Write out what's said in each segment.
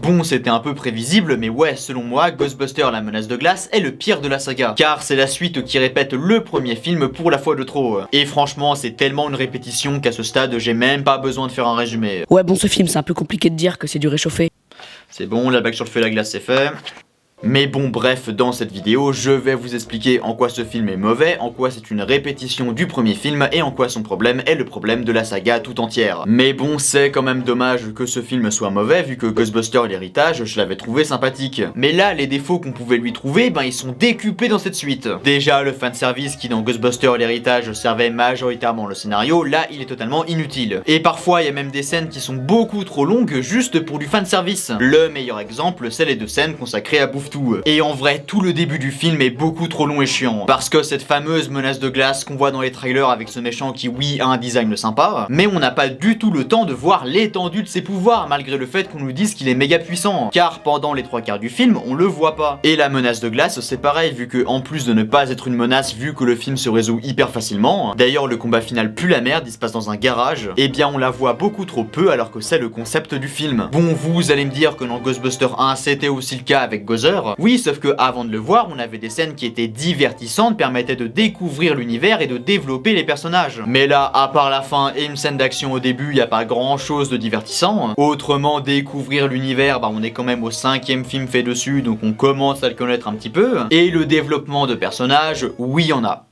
Bon, c'était un peu prévisible, mais ouais, selon moi, Ghostbusters la menace de glace est le pire de la saga, car c'est la suite qui répète le premier film pour la fois de trop. Et franchement, c'est tellement une répétition qu'à ce stade, j'ai même pas besoin de faire un résumé. Ouais, bon, ce film, c'est un peu compliqué de dire que c'est du réchauffé. C'est bon, la blague sur le feu et la glace, c'est fait. Mais bon, bref, dans cette vidéo, je vais vous expliquer en quoi ce film est mauvais, en quoi c'est une répétition du premier film et en quoi son problème est le problème de la saga tout entière. Mais bon, c'est quand même dommage que ce film soit mauvais vu que Ghostbusters l'héritage, je l'avais trouvé sympathique. Mais là, les défauts qu'on pouvait lui trouver, ben ils sont décuplés dans cette suite. Déjà, le fanservice qui dans Ghostbusters l'héritage servait majoritairement le scénario, là il est totalement inutile. Et parfois, il y a même des scènes qui sont beaucoup trop longues juste pour du fanservice. Le meilleur exemple, c'est les 2 scènes consacrées à Bouffe-Tout. Et en vrai, tout le début du film est beaucoup trop long et chiant. Parce que cette fameuse menace de glace qu'on voit dans les trailers avec ce méchant qui, oui, a un design sympa, mais on n'a pas du tout le temps de voir l'étendue de ses pouvoirs, malgré le fait qu'on nous dise qu'il est méga puissant. Car pendant les 3/4 du film, on le voit pas. Et la menace de glace, c'est pareil, vu que en plus de ne pas être une menace, vu que le film se résout hyper facilement, d'ailleurs le combat final pue la merde, il se passe dans un garage, et bien on la voit beaucoup trop peu alors que c'est le concept du film. Bon, vous allez me dire que dans Ghostbusters 1, c'était aussi le cas avec Gozer. Oui, sauf que avant de le voir, on avait des scènes qui étaient divertissantes, permettaient de découvrir l'univers et de développer les personnages. Mais là, à part la fin et une scène d'action au début, il y a pas grand chose de divertissant. Autrement, découvrir l'univers, bah on est quand même au 5e film fait dessus, donc on commence à le connaître un petit peu. Et le développement de personnages, oui, il y en a.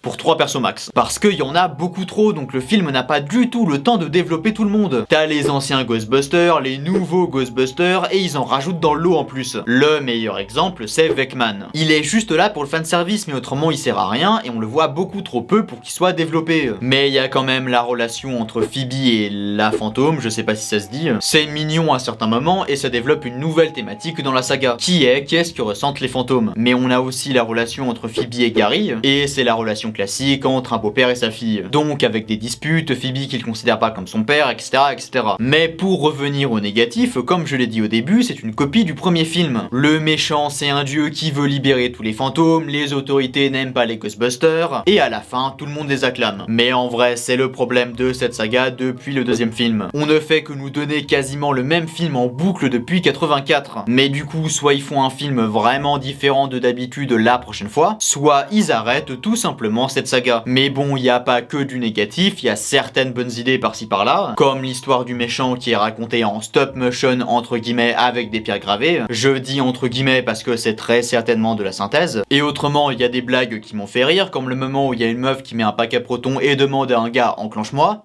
Pour 3 persos max. Parce qu'il y en a beaucoup trop, donc le film n'a pas du tout le temps de développer tout le monde. T'as les anciens Ghostbusters, les nouveaux Ghostbusters, et ils en rajoutent dans le lot en plus. Le meilleur exemple, c'est Vecman. Il est juste là pour le fanservice, mais autrement il sert à rien, et on le voit beaucoup trop peu pour qu'il soit développé. Mais il y a quand même la relation entre Phoebe et la fantôme, je sais pas si ça se dit. C'est mignon à certains moments, et ça développe une nouvelle thématique dans la saga, qui est qu'est-ce que ressentent les fantômes. Mais on a aussi la relation entre Phoebe et Gary, et c'est la relation classique entre un beau-père et sa fille. Donc avec des disputes, Phoebe qui le considère pas comme son père, etc. etc. Mais pour revenir au négatif, comme je l'ai dit au début, c'est une copie du premier film. Le méchant, c'est un dieu qui veut libérer tous les fantômes, les autorités n'aiment pas les Ghostbusters, et à la fin, tout le monde les acclame. Mais en vrai, c'est le problème de cette saga depuis le 2e film. On ne fait que nous donner quasiment le même film en boucle depuis 84. Mais du coup, soit ils font un film vraiment différent de d'habitude la prochaine fois, soit ils arrêtent tout simplement cette saga. Mais bon, il n'y a pas que du négatif, il y a certaines bonnes idées par-ci par-là, comme l'histoire du méchant qui est racontée en stop motion entre guillemets avec des pierres gravées. Je dis entre guillemets parce que c'est très certainement de la synthèse. Et autrement, il y a des blagues qui m'ont fait rire, comme le moment où il y a une meuf qui met un paquet proton et demande à un gars enclenche-moi.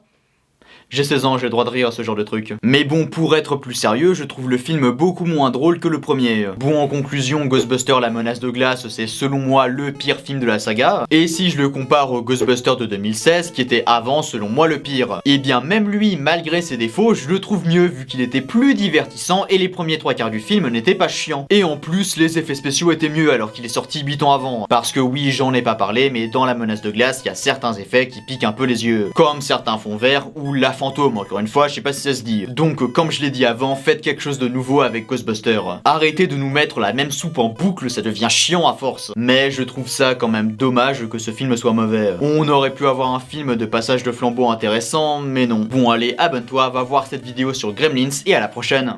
J'ai 16 ans, j'ai le droit de rire à ce genre de truc. Mais bon, pour être plus sérieux, je trouve le film beaucoup moins drôle que le premier. Bon, en conclusion, Ghostbusters la menace de glace, c'est selon moi le pire film de la saga. Et si je le compare au Ghostbusters de 2016, qui était avant selon moi le pire, et bien même lui, malgré ses défauts, je le trouve mieux vu qu'il était plus divertissant et les premiers 3/4 du film n'étaient pas chiants. Et en plus, les effets spéciaux étaient mieux alors qu'il est sorti 8 ans avant. Parce que oui, j'en ai pas parlé, mais dans la menace de glace, il y a certains effets qui piquent un peu les yeux. Comme certains fonds verts ou la fantôme, encore une fois, je sais pas si ça se dit. Donc, comme je l'ai dit avant, faites quelque chose de nouveau avec Ghostbusters. Arrêtez de nous mettre la même soupe en boucle, ça devient chiant à force. Mais je trouve ça quand même dommage que ce film soit mauvais. On aurait pu avoir un film de passage de flambeau intéressant, mais non. Bon allez, abonne-toi, va voir cette vidéo sur Gremlins et à la prochaine.